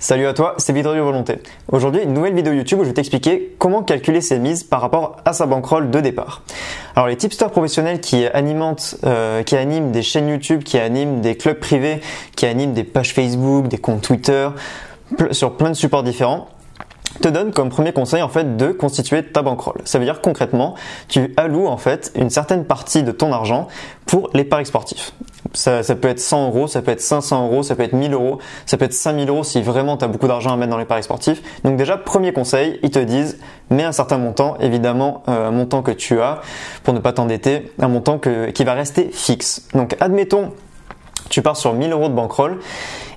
Salut à toi, c'est Vidrio Volonté. Aujourd'hui, une nouvelle vidéo YouTube où je vais t'expliquer comment calculer ses mises par rapport à sa bankroll de départ. Alors les tipsters professionnels qui animent des chaînes YouTube, qui animent des clubs privés, qui animent des pages Facebook, des comptes Twitter, sur plein de supports différents, te donne comme premier conseil en fait de constituer ta bankroll. Ça veut dire concrètement, tu alloues en fait une certaine partie de ton argent pour les paris sportifs. Ça peut être 100 euros, ça peut être 500 euros, ça peut être 1000 euros, ça peut être 5000 euros si vraiment tu as beaucoup d'argent à mettre dans les paris sportifs. Donc déjà, premier conseil, ils te disent mets un certain montant, évidemment un montant que tu as pour ne pas t'endetter, un montant qui va rester fixe. Donc admettons, tu pars sur 1000 euros de bankroll,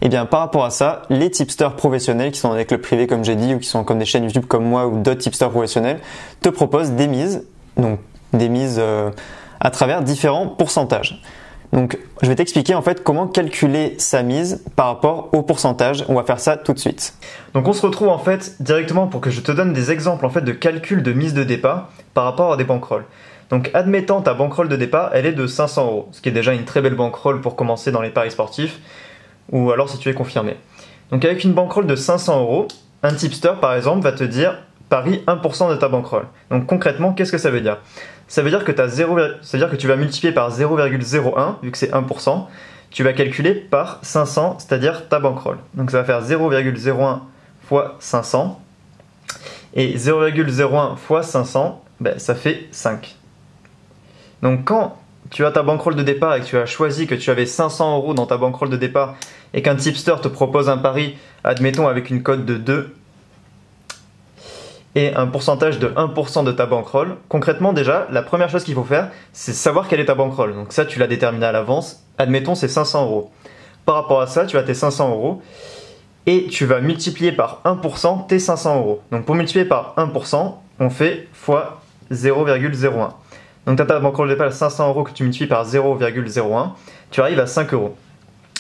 et bien par rapport à ça, les tipsters professionnels qui sont dans des clubs privés comme j'ai dit ou qui sont comme des chaînes YouTube comme moi ou d'autres tipsters professionnels te proposent des mises, donc des mises à travers différents pourcentages. Donc je vais t'expliquer en fait comment calculer sa mise par rapport au pourcentage. On va faire ça tout de suite. Donc on se retrouve en fait directement pour que je te donne des exemples en fait de calcul de mise de départ par rapport à des bankrolls. Donc admettant ta bankroll de départ, elle est de 500 euros, ce qui est déjà une très belle bankroll pour commencer dans les paris sportifs, ou alors si tu es confirmé. Donc avec une bankroll de 500 euros, un tipster par exemple va te dire parie 1% de ta bankroll. Donc concrètement, qu'est-ce que ça veut dire? Ça veut dire que tu vas multiplier par 0,01, vu que c'est 1%, tu vas calculer par 500, c'est-à-dire ta bankroll. Donc ça va faire 0,01 fois 500, et 0,01 fois 500, ça fait 5. Donc quand tu as ta bankroll de départ et que tu as choisi que tu avais 500 euros dans ta bankroll de départ et qu'un tipster te propose un pari, admettons avec une cote de 2 et un pourcentage de 1% de ta bankroll, concrètement déjà, la première chose qu'il faut faire, c'est savoir quelle est ta bankroll. Donc ça, tu l'as déterminé à l'avance, admettons c'est 500 euros. Par rapport à ça, tu as tes 500 euros et tu vas multiplier par 1% tes 500 euros. Donc pour multiplier par 1%, on fait fois 0,01. Donc tu as ta bankroll de départ à 500 euros que tu multiplies par 0,01, tu arrives à 5 euros.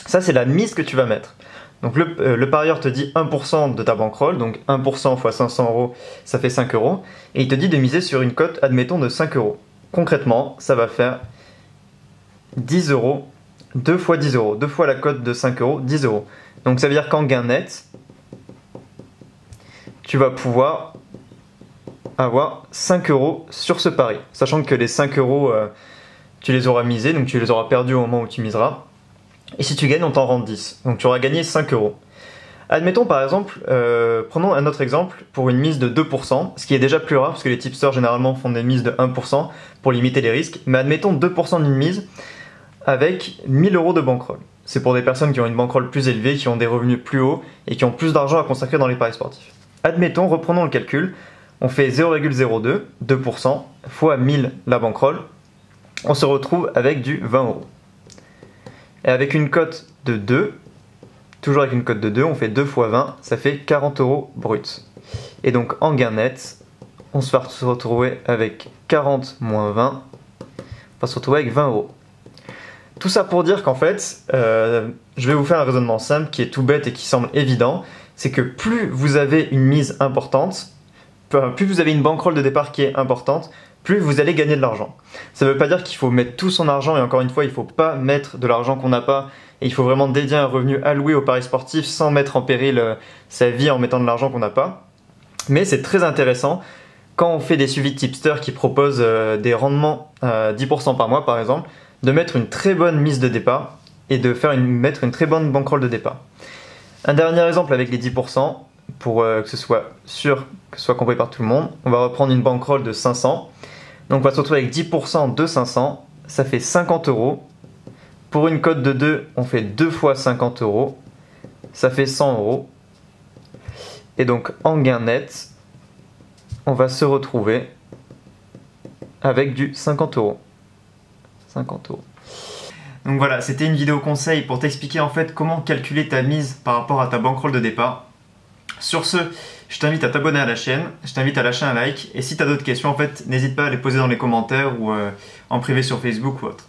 Ça, c'est la mise que tu vas mettre. Donc le parieur te dit 1% de ta bankroll, donc 1% fois 500 euros, ça fait 5 euros. Et il te dit de miser sur une cote, admettons, de 5 euros. Concrètement, ça va faire 10 euros, 2 fois 10 euros, 2 fois la cote de 5 euros, 10 euros. Donc ça veut dire qu'en gain net, tu vas pouvoir avoir 5 euros sur ce pari. Sachant que les 5 euros, tu les auras misés, donc tu les auras perdus au moment où tu miseras. Et si tu gagnes, on t'en rend 10. Donc tu auras gagné 5 euros. Admettons par exemple, prenons un autre exemple pour une mise de 2%, ce qui est déjà plus rare parce que les tipsters généralement font des mises de 1% pour limiter les risques. Mais admettons 2% d'une mise avec 1000 euros de bankroll. C'est pour des personnes qui ont une bankroll plus élevée, qui ont des revenus plus hauts et qui ont plus d'argent à consacrer dans les paris sportifs. Admettons, reprenons le calcul. On fait 0,02, 2% fois 1000 la bankroll. On se retrouve avec du 20 euros. Et avec une cote de 2, toujours avec une cote de 2, on fait 2 fois 20, ça fait 40 euros brut. Et donc en gain net, on va se retrouver avec 40 moins 20, on va se retrouver avec 20 euros. Tout ça pour dire qu'en fait, je vais vous faire un raisonnement simple qui est tout bête et qui semble évident, c'est que plus vous avez une mise importante, plus vous avez une bankroll de départ qui est importante, plus vous allez gagner de l'argent. Ça ne veut pas dire qu'il faut mettre tout son argent, et encore une fois, il ne faut pas mettre de l'argent qu'on n'a pas, et il faut vraiment dédier un revenu alloué aux paris sportifs sans mettre en péril sa vie en mettant de l'argent qu'on n'a pas. Mais c'est très intéressant quand on fait des suivis de tipsters qui proposent des rendements 10% par mois par exemple, de mettre une très bonne mise de départ et de mettre une très bonne bankroll de départ. Un dernier exemple avec les 10%, pour que ce soit sûr, que ce soit compris par tout le monde, on va reprendre une bankroll de 500. Donc on va se retrouver avec 10% de 500, ça fait 50 euros. Pour une cote de 2, on fait 2 fois 50 euros, ça fait 100 euros. Et donc en gain net, on va se retrouver avec du 50 euros. 50 euros. Donc voilà, c'était une vidéo conseil pour t'expliquer en fait comment calculer ta mise par rapport à ta bankroll de départ. Sur ce, je t'invite à t'abonner à la chaîne, je t'invite à lâcher un like, et si tu as d'autres questions, en fait, n'hésite pas à les poser dans les commentaires ou en privé sur Facebook ou autre.